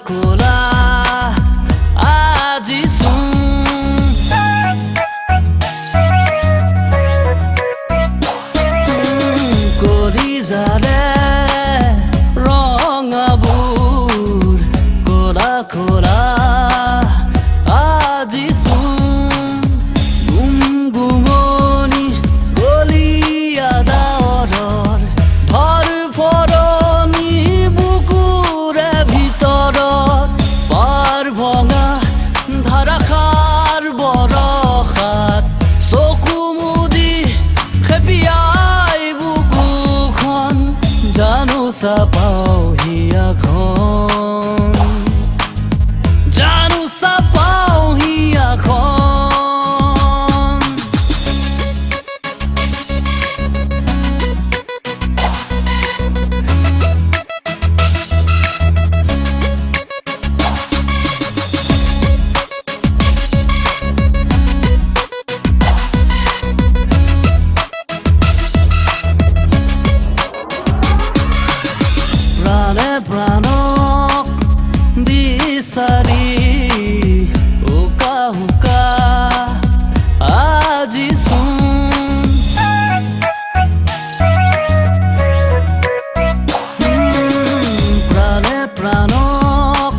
কোলা আজি কৰি যাৰে ৰঙাবোৰ কোলা কোলা আজি গুমগুমনি গলিয়া ডাৱৰৰ ভৰ ফৰণি বুকুৰে ভিতৰত পাৰ ভঙা ধাৰাসাৰ বৰষাত চকু মুদি খেপিয়াই বুকুখন জানো চাপাও হিয়াখন জানো চাপাও হিয়াখন প্ৰাণক বিচাৰি উকা উকা আজি প্ৰাণে প্ৰাণক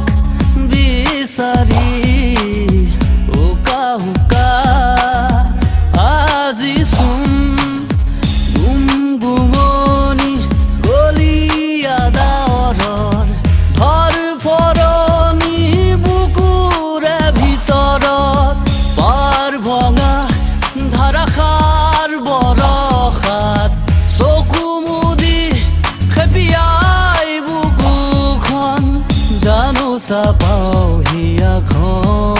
বিচাৰি উকা উকা আজি গুমগুমনি গলিয়া ডাৱৰৰ ভৰ ফৰণি বুকুৰে ভিতৰত পাৰ ভঙা ধাৰাসাৰ বৰষাত চকু মুদি খেপিয়াই বুকুখন জানো চাপাও হিয়াখন